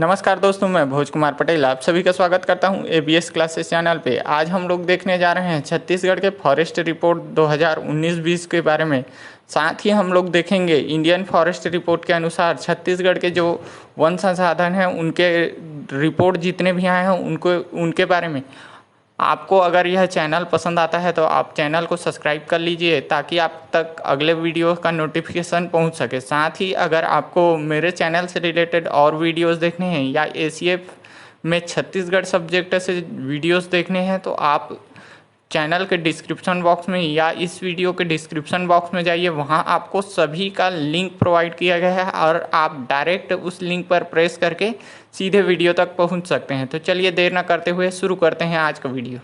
नमस्कार दोस्तों, मैं भोज कुमार पटेल आप सभी का स्वागत करता हूं एबीएस क्लासेस चैनल पे। आज हम लोग देखने जा रहे हैं छत्तीसगढ़ के फॉरेस्ट रिपोर्ट 2019-20 के बारे में। साथ ही हम लोग देखेंगे इंडियन फॉरेस्ट रिपोर्ट के अनुसार छत्तीसगढ़ के जो वन संसाधन हैं उनके रिपोर्ट जितने भी आए हैं उनके बारे में। आपको अगर यह चैनल पसंद आता है तो आप चैनल को सब्सक्राइब कर लीजिए ताकि आप तक अगले वीडियो का नोटिफिकेशन पहुंच सके। साथ ही अगर आपको मेरे चैनल से रिलेटेड और वीडियोस देखने हैं या एसीएफ में छत्तीसगढ़ सब्जेक्ट से वीडियोस देखने हैं तो आप चैनल के डिस्क्रिप्शन बॉक्स में या इस वीडियो के डिस्क्रिप्शन बॉक्स में जाइए, वहां आपको सभी का लिंक प्रोवाइड किया गया है और आप डायरेक्ट उस लिंक पर प्रेस करके सीधे वीडियो तक पहुंच सकते हैं। तो चलिए देर न करते हुए शुरू करते हैं आज का वीडियो।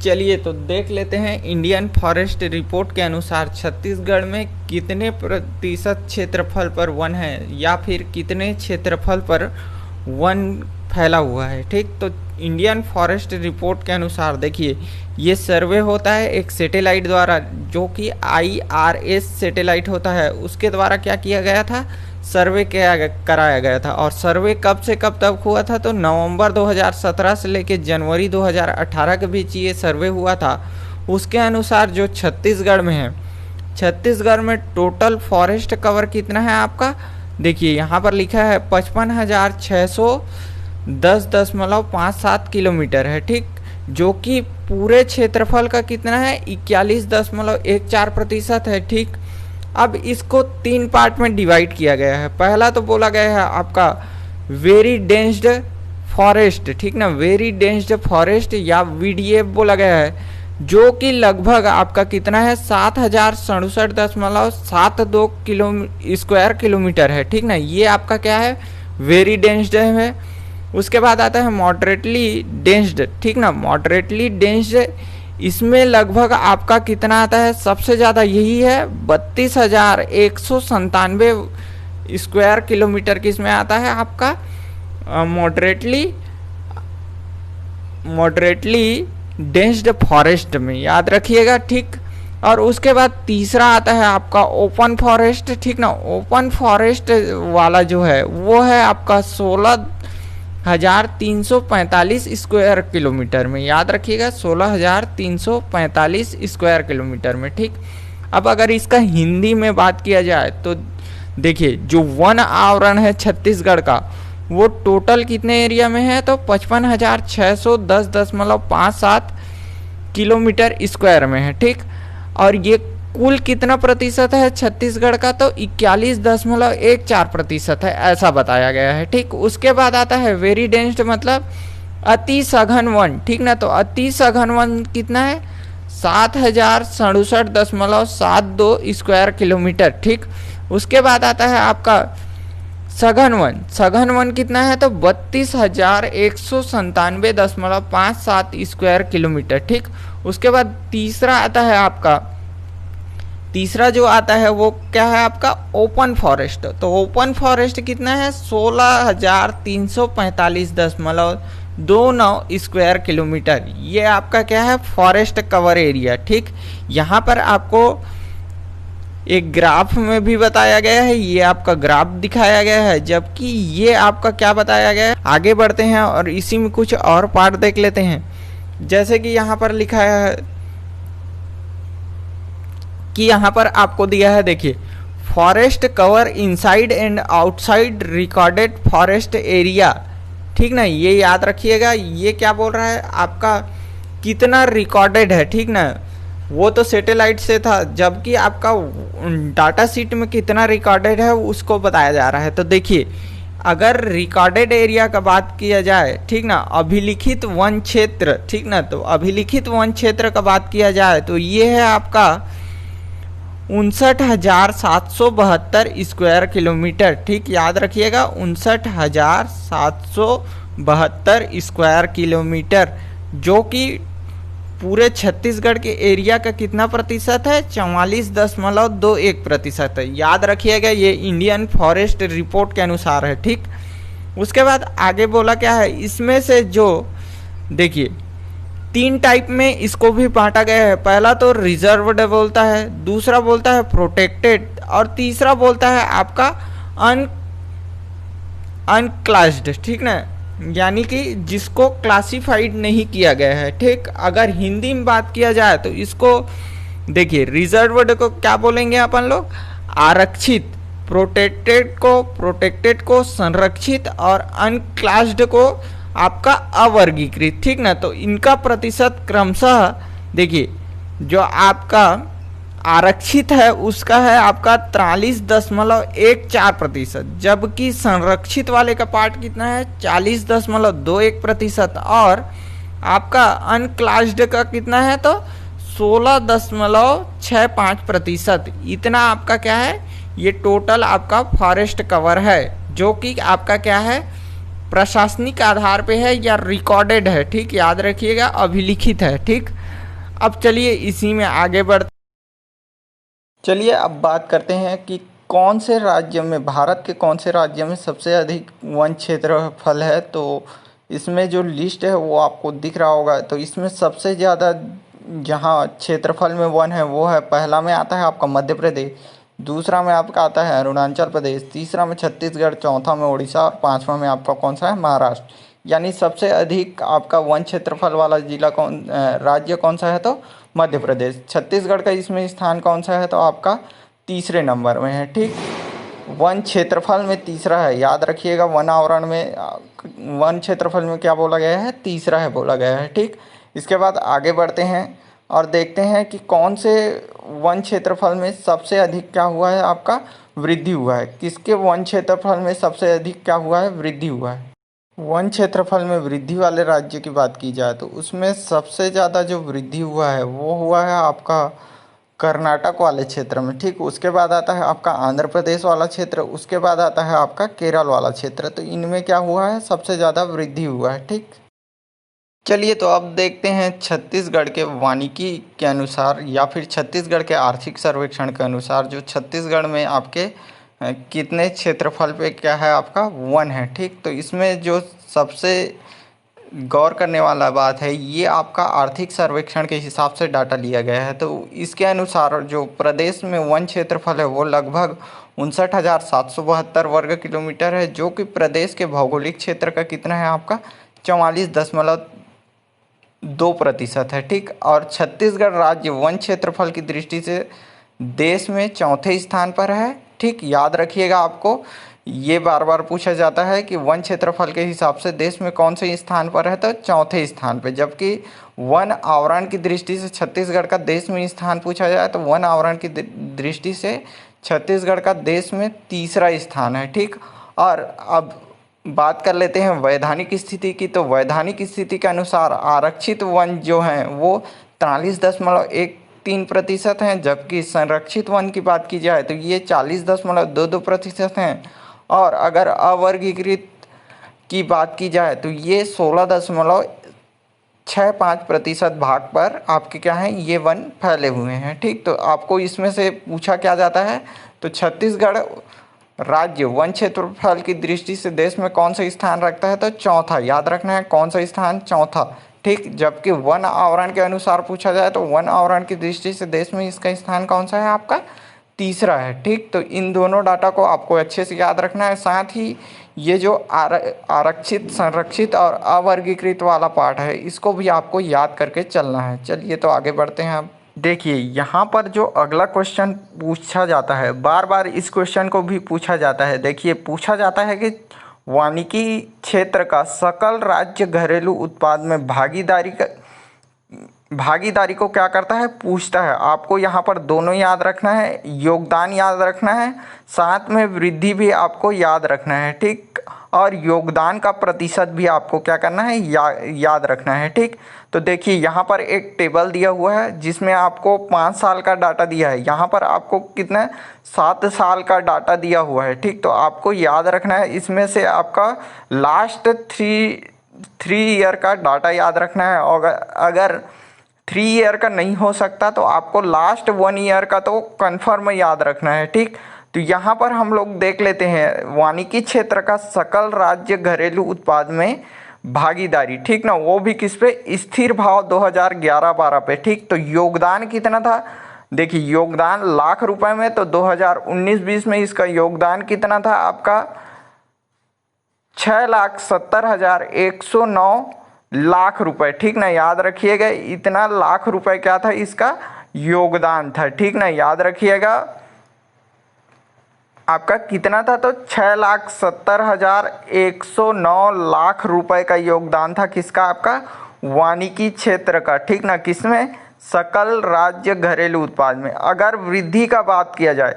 चलिए तो देख लेते हैं इंडियन फॉरेस्ट रिपोर्ट के अनुसार छत्तीसगढ़ में कितने प्रतिशत क्षेत्रफल पर वन है या फिर कितने क्षेत्रफल पर वन फैला हुआ है। ठीक, तो इंडियन फॉरेस्ट रिपोर्ट के अनुसार देखिए ये सर्वे होता है एक सैटेलाइट द्वारा जो कि IRS सैटेलाइट होता है, उसके द्वारा क्या किया गया था, सर्वे कराया गया था। और सर्वे कब से कब तक हुआ था, तो नवंबर 2017 से लेकर जनवरी 2018 के बीच ये सर्वे हुआ था। उसके अनुसार जो छत्तीसगढ़ में है, छत्तीसगढ़ में टोटल फॉरेस्ट कवर कितना है आपका, देखिए यहाँ पर लिखा है 55,610.57 किलोमीटर है। ठीक, जो कि पूरे क्षेत्रफल का कितना है 41.14% है। ठीक, अब इसको 3 पार्ट में डिवाइड किया गया है। पहला तो बोला गया है आपका वेरी डेंस्ड फॉरेस्ट, ठीक ना, वेरी डेंस्ड फॉरेस्ट या VDF बोला गया है, जो कि लगभग आपका कितना है 7,067.72 स्क्वायर किलोमीटर है। ठीक ना, ये आपका क्या है वेरी डेंस्ड है। उसके बाद आता है मॉडरेटली डेंस्ड, ठीक ना, मॉडरेटली डेंस्ड, इसमें लगभग आपका कितना आता है, सबसे ज़्यादा यही है 32,197 स्क्वायर किलोमीटर किसमें आता है आपका मॉडरेटली डेंस्ड फॉरेस्ट में, याद रखिएगा। ठीक, और उसके बाद तीसरा आता है आपका ओपन फॉरेस्ट, ठीक ना, ओपन फॉरेस्ट वाला जो है वो है आपका 16,345 स्क्वायर किलोमीटर में, याद रखिएगा 16,345 स्क्वायर किलोमीटर में। ठीक, अब अगर इसका हिंदी में बात किया जाए तो देखिए जो वन आवरण है छत्तीसगढ़ का वो टोटल कितने एरिया में है, तो 55,610.57 किलोमीटर स्क्वायर में है। ठीक, और ये कुल कितना प्रतिशत है छत्तीसगढ़ का, तो 41.14% है, ऐसा बताया गया है। ठीक, उसके बाद आता है वेरी डेंस्ड मतलब अति सघन वन, ठीक ना, तो अति सघन वन कितना है 7,067.72 स्क्वायर किलोमीटर। ठीक, उसके बाद आता है आपका सघन वन, सघन वन कितना है, तो 32,197.57 स्क्वायर किलोमीटर। ठीक, उसके बाद तीसरा आता है आपका, तीसरा जो आता है वो क्या है आपका ओपन फॉरेस्ट, तो ओपन फॉरेस्ट कितना है 16,345.29 स्क्वायर किलोमीटर, ये आपका क्या है फॉरेस्ट कवर एरिया। ठीक, यहाँ पर आपको एक ग्राफ में भी बताया गया है, ये आपका ग्राफ दिखाया गया है, जबकि ये आपका क्या बताया गया है। आगे बढ़ते हैं और इसी में कुछ और पार्ट देख लेते हैं। जैसे कि यहाँ पर लिखा है कि यहाँ पर आपको दिया है, देखिए forest cover inside and outside recorded forest area, ठीक ना, ये याद रखिएगा। ये क्या बोल रहा है आपका कितना रिकॉर्डेड है, ठीक ना, वो तो सैटेलाइट से था, जबकि आपका डाटा शीट में कितना रिकॉर्डेड है उसको बताया जा रहा है। तो देखिए अगर रिकॉर्डेड एरिया का बात किया जाए, ठीक ना, अभिलिखित वन क्षेत्र, ठीक ना, तो अभिलिखित वन क्षेत्र का बात किया जाए तो ये है आपका 59,772 स्क्वायर किलोमीटर। ठीक, याद रखिएगा 59,772 स्क्वायर किलोमीटर, जो कि पूरे छत्तीसगढ़ के एरिया का कितना प्रतिशत है 44.21% है, याद रखिएगा। ये इंडियन फॉरेस्ट रिपोर्ट के अनुसार है। ठीक, उसके बाद आगे बोला क्या है, इसमें से जो देखिए 3 टाइप में इसको भी बांटा गया है। पहला तो रिजर्व्ड बोलता है, दूसरा बोलता है प्रोटेक्टेड और तीसरा बोलता है आपका अनक्लास्ड, ठीक ना, यानी कि जिसको क्लासिफाइड नहीं किया गया है, ठीक। अगर हिंदी में बात किया जाए तो इसको देखिए, रिजर्व्ड को क्या बोलेंगे अपन लोग, आरक्षित। प्रोटेक्टेड को संरक्षित, और अनक्लास्ड को आपका अवर्गीकृत, ठीक ना। तो इनका प्रतिशत क्रमशः देखिए, जो आपका आरक्षित है उसका है आपका 43.14%, जबकि संरक्षित वाले का पार्ट कितना है, 40.21%, और आपका अनक्लास्ड का कितना है तो 16.65%। इतना आपका क्या है, ये टोटल आपका फॉरेस्ट कवर है, जो कि आपका क्या है, प्रशासनिक आधार पे है या रिकॉर्डेड है, ठीक। याद रखिएगा, अभिलिखित है, ठीक। अब चलिए इसी में आगे बढ़ते। चलिए अब बात करते हैं कि कौन से राज्य में, भारत के कौन से राज्य में सबसे अधिक वन क्षेत्रफल है। तो इसमें जो लिस्ट है वो आपको दिख रहा होगा। तो इसमें सबसे ज़्यादा जहाँ क्षेत्रफल में वन है वो है, पहला में आता है आपका मध्य प्रदेश, दूसरा में आपका आता है अरुणाचल प्रदेश, तीसरा में छत्तीसगढ़, चौथा में उड़ीसा और पाँचवा में आपका कौन सा है, महाराष्ट्र। यानी सबसे अधिक आपका वन क्षेत्रफल वाला जिला राज्य कौन सा है तो मध्य प्रदेश। छत्तीसगढ़ का इसमें स्थान कौन सा है तो आपका तीसरे नंबर में है, ठीक। वन क्षेत्रफल में तीसरा है, याद रखिएगा। वन आवरण में वन क्षेत्रफल में क्या बोला गया है, तीसरा है बोला गया है, ठीक। इसके बाद आगे बढ़ते हैं और देखते हैं कि कौन से वन क्षेत्रफल में सबसे अधिक क्या हुआ है, आपका वृद्धि हुआ है। किसके वन क्षेत्रफल में सबसे अधिक क्या हुआ है, वृद्धि हुआ है। वन क्षेत्रफल में वृद्धि वाले राज्य की बात की जाए तो उसमें सबसे ज़्यादा जो वृद्धि हुआ है वो हुआ है आपका कर्नाटक वाले क्षेत्र में, ठीक। उसके बाद आता है आपका आंध्र प्रदेश वाला क्षेत्र, उसके बाद आता है आपका केरल वाला क्षेत्र। तो इनमें क्या हुआ है, सबसे ज़्यादा वृद्धि हुआ है, ठीक। चलिए तो अब देखते हैं छत्तीसगढ़ के वानिकी के अनुसार या फिर छत्तीसगढ़ के आर्थिक सर्वेक्षण के अनुसार जो छत्तीसगढ़ में आपके कितने क्षेत्रफल पे क्या है, आपका वन है, ठीक। तो इसमें जो सबसे गौर करने वाला बात है, ये आपका आर्थिक सर्वेक्षण के हिसाब से डाटा लिया गया है। तो इसके अनुसार जो प्रदेश में वन क्षेत्रफल है वो लगभग 59,772 वर्ग किलोमीटर है, जो कि प्रदेश के भौगोलिक क्षेत्र का कितना है, आपका 44.2% है, ठीक। और छत्तीसगढ़ राज्य वन क्षेत्रफल की दृष्टि से देश में चौथे स्थान पर है, ठीक। याद रखिएगा, आपको ये बार बार पूछा जाता है कि वन क्षेत्रफल के हिसाब से देश में कौन से स्थान पर है तो चौथे स्थान पे, जबकि वन आवरण की दृष्टि से छत्तीसगढ़ का देश में स्थान पूछा जाए तो वन आवरण की दृष्टि से छत्तीसगढ़ का देश में तीसरा स्थान है, ठीक। और अब बात कर लेते हैं वैधानिक स्थिति की। तो वैधानिक स्थिति के अनुसार आरक्षित वन जो हैं वो 43.13% हैं, जबकि संरक्षित वन की बात की जाए तो ये 40.22% हैं। और अगर अवर्गीकृत की बात की जाए तो ये 16.65% भाग पर आपके क्या हैं, ये वन फैले हुए हैं, ठीक। तो आपको इसमें से पूछा क्या जाता है तो छत्तीसगढ़ राज्य वन क्षेत्रफल की दृष्टि से देश में कौन सा स्थान रखता है तो चौथा। याद रखना है कौन सा स्थान, चौथा, ठीक। जबकि वन आवरण के अनुसार पूछा जाए तो वन आवरण की दृष्टि से देश में इसका स्थान कौन सा है, आपका तीसरा है, ठीक। तो इन दोनों डाटा को आपको अच्छे से याद रखना है। साथ ही ये जो आरक्षित, संरक्षित और अवर्गीकृत वाला पार्ट है इसको भी आपको याद करके चलना है। चलिए तो आगे बढ़ते हैं। अब देखिए यहाँ पर जो अगला क्वेश्चन पूछा जाता है, बार बार इस क्वेश्चन को भी पूछा जाता है। देखिए पूछा जाता है कि वानिकी क्षेत्र का सकल राज्य घरेलू उत्पाद में भागीदारी को क्या करता है, पूछता है। आपको यहाँ पर दोनों याद रखना है, योगदान याद रखना है, साथ में वृद्धि भी आपको याद रखना है, ठीक। और योगदान का प्रतिशत भी आपको क्या करना है, याद रखना है, ठीक। तो देखिए यहाँ पर एक टेबल दिया हुआ है जिसमें आपको 5 साल का डाटा दिया है। यहाँ पर आपको कितना 7 साल का डाटा दिया हुआ है, ठीक। तो आपको याद रखना है इसमें से आपका लास्ट थ्री ईयर का डाटा याद रखना है। और अगर 3 ईयर का नहीं हो सकता तो आपको लास्ट 1 ईयर का तो कन्फर्म याद रखना है, ठीक। तो यहाँ पर हम लोग देख लेते हैं वानिकी क्षेत्र का सकल राज्य घरेलू उत्पाद में भागीदारी, ठीक ना, वो भी किस पे, स्थिर भाव 2011-12 पे, ठीक। तो योगदान कितना था, देखिए योगदान लाख रुपए में, तो 2019-20 में इसका योगदान कितना था आपका 6,70,109 लाख रुपए, ठीक ना, याद रखिएगा इतना लाख रुपए क्या था, इसका योगदान था, ठीक ना, याद रखिएगा आपका कितना था, तो 6,70,109 लाख रुपए का योगदान था, किसका, आपका वानिकी क्षेत्र का, ठीक ना, किसमें, सकल राज्य घरेलू उत्पाद में। अगर वृद्धि का बात किया जाए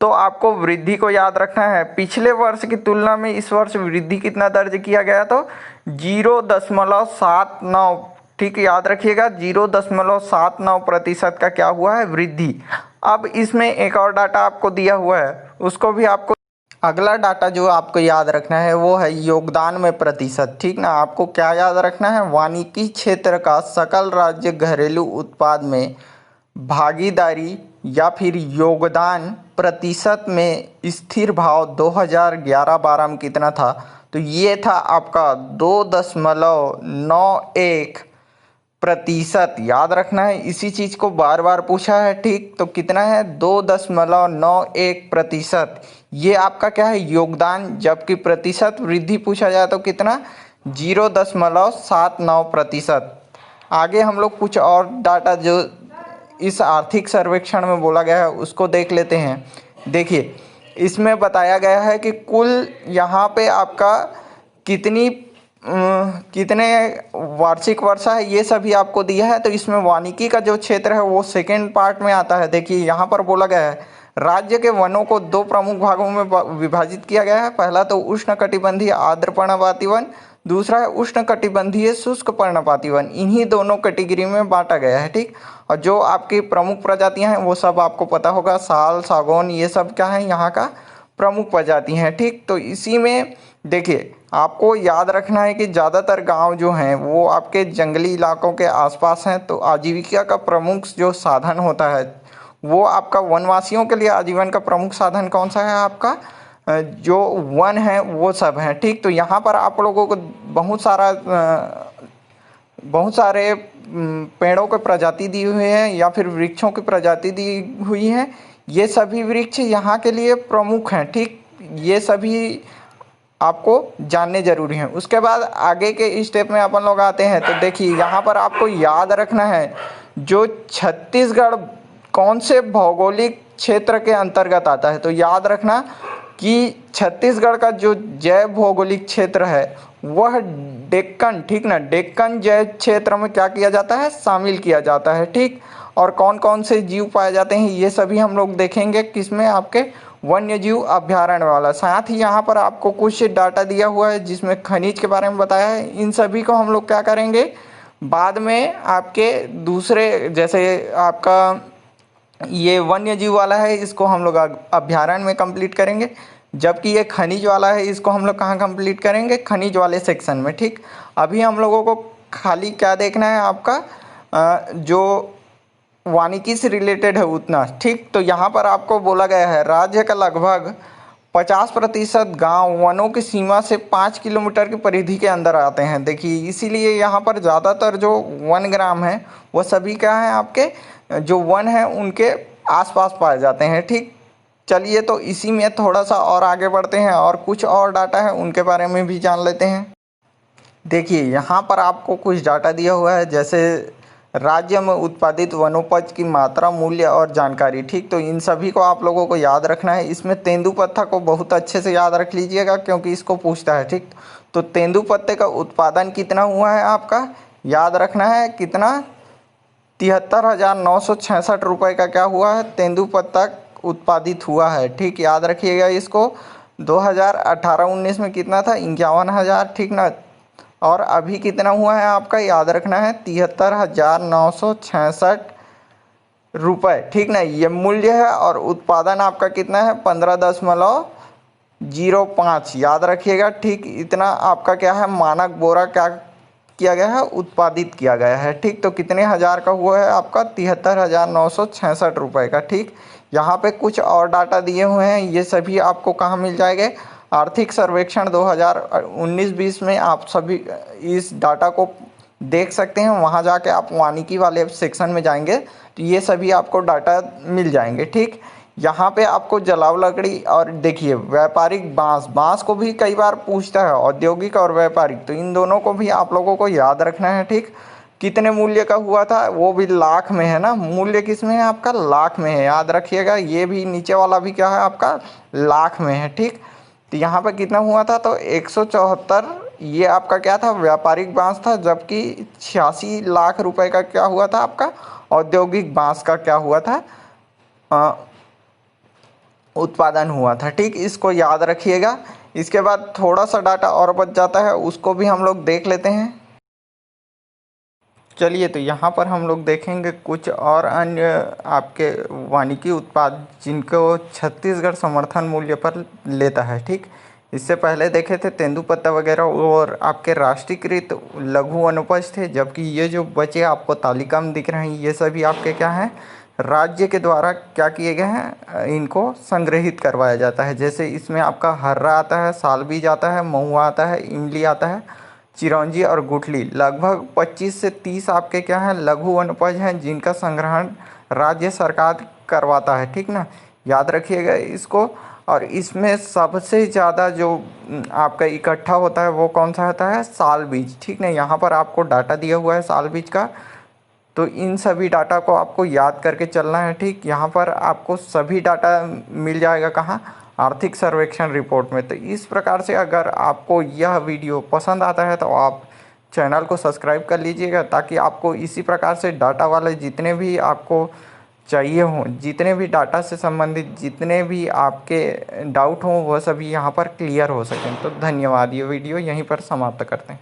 तो आपको वृद्धि को याद रखना है, पिछले वर्ष की तुलना में इस वर्ष वृद्धि कितना दर्ज किया गया, तो 0.79, ठीक, याद रखिएगा 0.79% का क्या हुआ है, वृद्धि। अब इसमें एक और डाटा आपको दिया हुआ है, उसको भी आपको, अगला डाटा जो आपको याद रखना है वो है योगदान में प्रतिशत, ठीक ना, आपको क्या याद रखना है, वानिकी क्षेत्र का सकल राज्य घरेलू उत्पाद में भागीदारी या फिर योगदान प्रतिशत में स्थिर भाव 2011-12 में कितना था, तो ये था आपका 2.91%, याद रखना है, इसी चीज़ को बार बार पूछा है, ठीक, तो कितना है 2.91%, ये आपका क्या है, योगदान, जबकि प्रतिशत वृद्धि पूछा जाए तो कितना, 0.79%। आगे हम लोग कुछ और डाटा जो इस आर्थिक सर्वेक्षण में बोला गया है उसको देख लेते हैं। देखिए, इसमें बताया गया है कि कुल यहाँ पे आपका कितने वार्षिक वर्षा है ये सभी आपको दिया है, तो इसमें वानिकी का जो क्षेत्र है वो सेकेंड पार्ट में आता है। देखिए यहाँ पर बोला गया है राज्य के वनों को दो प्रमुख भागों में विभाजित किया गया है। पहला तो उष्णकटिबंधीय आर्द्र पर्णपाती वन, दूसरा है उष्णकटिबंधीय शुष्क पर्णपाती वन। इन्हीं दोनों कैटेगरी में बांटा गया है, ठीक। और जो आपकी प्रमुख प्रजातियां हैं वो सब आपको पता होगा, साल, सागौन, ये सब क्या है यहाँ का प्रमुख प्रजाति हैं, ठीक। तो इसी में देखिए आपको याद रखना है कि ज़्यादातर गांव जो हैं वो आपके जंगली इलाकों के आसपास हैं, तो आजीविका का प्रमुख जो साधन होता है वो आपका वनवासियों के लिए आजीवन का प्रमुख साधन कौन सा है, आपका जो वन है वो सब हैं, ठीक। तो यहाँ पर आप लोगों को बहुत सारे पेड़ों के प्रजाति दी हुई है या फिर वृक्षों की प्रजाति दी हुई है। ये सभी वृक्ष यहाँ के लिए प्रमुख हैं, ठीक। ये सभी आपको जानने जरूरी हैं। उसके बाद आगे के स्टेप में अपन लोग आते हैं, तो देखिए यहाँ पर आपको याद रखना है जो छत्तीसगढ़ कौन से भौगोलिक क्षेत्र के अंतर्गत आता है। तो याद रखना कि छत्तीसगढ़ का जो जैव भौगोलिक क्षेत्र है वह डेक्कन, ठीक ना, डेक्कन जैव क्षेत्र में क्या किया जाता है, शामिल किया जाता है, ठीक। और कौन कौन से जीव पाए जाते हैं ये सभी हम लोग देखेंगे किसमें, आपके वन्य जीव अभ्यारण्य वाला। साथ ही यहाँ पर आपको कुछ डाटा दिया हुआ है जिसमें खनिज के बारे में बताया है। इन सभी को हम लोग क्या करेंगे बाद में, आपके दूसरे जैसे आपका ये वन्य जीव वाला है इसको हम लोग अभ्यारण्य में कंप्लीट करेंगे, जबकि ये खनिज वाला है इसको हम लोग कहाँ कंप्लीट करेंगे, खनिज वाले सेक्शन में, ठीक। अभी हम लोगों को खाली क्या देखना है, आपका जो वानिकी से रिलेटेड है उतना, ठीक। तो यहाँ पर आपको बोला गया है राज्य का लगभग 50% गांव वनों की सीमा से 5 किलोमीटर की परिधि के अंदर आते हैं। देखिए इसीलिए यहाँ पर ज़्यादातर जो वन ग्राम हैं वो सभी क्या हैं, आपके जो वन हैं उनके आसपास पाए जाते हैं, ठीक। चलिए तो इसी में थोड़ा सा और आगे बढ़ते हैं और कुछ और डाटा है उनके बारे में भी जान लेते हैं। देखिए यहाँ पर आपको कुछ डाटा दिया हुआ है, जैसे राज्य में उत्पादित वनोपज की मात्रा, मूल्य और जानकारी, ठीक। तो इन सभी को आप लोगों को याद रखना है। इसमें तेंदुपत्ता को बहुत अच्छे से याद रख लीजिएगा क्योंकि इसको पूछता है, ठीक। तो तेंदुपत्ते का उत्पादन कितना हुआ है आपका, याद रखना है कितना, 73,966 रुपये का क्या हुआ है, तेंदुपत्ता उत्पादित हुआ है, ठीक। याद रखिएगा इसको। 2018-19 में कितना था, 51,000, ठीक ना। और अभी कितना हुआ है आपका, याद रखना है 73,966 रुपये, ठीक ना, ये मूल्य है। और उत्पादन आपका कितना है, 15.05, याद रखिएगा, ठीक। इतना आपका क्या है, मानक बोरा क्या किया गया है, उत्पादित किया गया है, ठीक। तो कितने हज़ार का हुआ है आपका, 73,966 रुपये का, ठीक। यहाँ पे कुछ और डाटा दिए हुए हैं, ये सभी आपको कहाँ मिल जाएंगे, आर्थिक सर्वेक्षण 2019-20 में आप सभी इस डाटा को देख सकते हैं। वहाँ जाके आप वानिकी वाले सेक्शन में जाएंगे तो ये सभी आपको डाटा मिल जाएंगे, ठीक। यहाँ पे आपको जलाव लकड़ी और देखिए व्यापारिक बांस को भी कई बार पूछता है, औद्योगिक और व्यापारिक, तो इन दोनों को भी आप लोगों को याद रखना है। ठीक, कितने मूल्य का हुआ था, वो भी लाख में है ना, मूल्य किस में है आपका, लाख में है, याद रखिएगा। ये भी नीचे वाला भी क्या है आपका, लाख में है। ठीक, तो यहाँ पे कितना हुआ था, तो 174 ये आपका क्या था, व्यापारिक बांस था, जबकि 86 लाख रुपए का क्या हुआ था आपका, औद्योगिक बांस का क्या हुआ था, उत्पादन हुआ था। ठीक, इसको याद रखिएगा। इसके बाद थोड़ा सा डाटा और बच जाता है, उसको भी हम लोग देख लेते हैं। चलिए, तो यहाँ पर हम लोग देखेंगे कुछ और अन्य आपके वानिकी उत्पाद जिनको छत्तीसगढ़ समर्थन मूल्य पर लेता है। ठीक, इससे पहले देखे थे तेंदूपत्ता वगैरह और आपके राष्ट्रीयकृत लघु वनोपज थे, जबकि ये जो बचे आपको तालिका में दिख रहे हैं ये सभी आपके क्या हैं, राज्य के द्वारा क्या किए गए हैं, इनको संग्रहित करवाया जाता है। जैसे इसमें आपका हर्रा आता है, सालबीज आता है, महुआ आता है, इमली आता है, चिरौंजी और गुठली। लगभग 25 से 30 आपके क्या हैं, लघु वनोपज हैं जिनका संग्रहण राज्य सरकार करवाता है। ठीक ना, याद रखिएगा इसको। और इसमें सबसे ज़्यादा जो आपका इकट्ठा होता है वो कौन सा होता है, साल बीज। ठीक ना, यहाँ पर आपको डाटा दिया हुआ है साल बीज का, तो इन सभी डाटा को आपको याद करके चलना है। ठीक, यहाँ पर आपको सभी डाटा मिल जाएगा कहाँ, आर्थिक सर्वेक्षण रिपोर्ट में। तो इस प्रकार से अगर आपको यह वीडियो पसंद आता है तो आप चैनल को सब्सक्राइब कर लीजिएगा, ताकि आपको इसी प्रकार से डाटा वाले जितने भी आपको चाहिए हों, जितने भी डाटा से संबंधित जितने भी आपके डाउट हों, वह सभी यहाँ पर क्लियर हो सकें। तो धन्यवाद, ये वीडियो यहीं पर समाप्त करते हैं।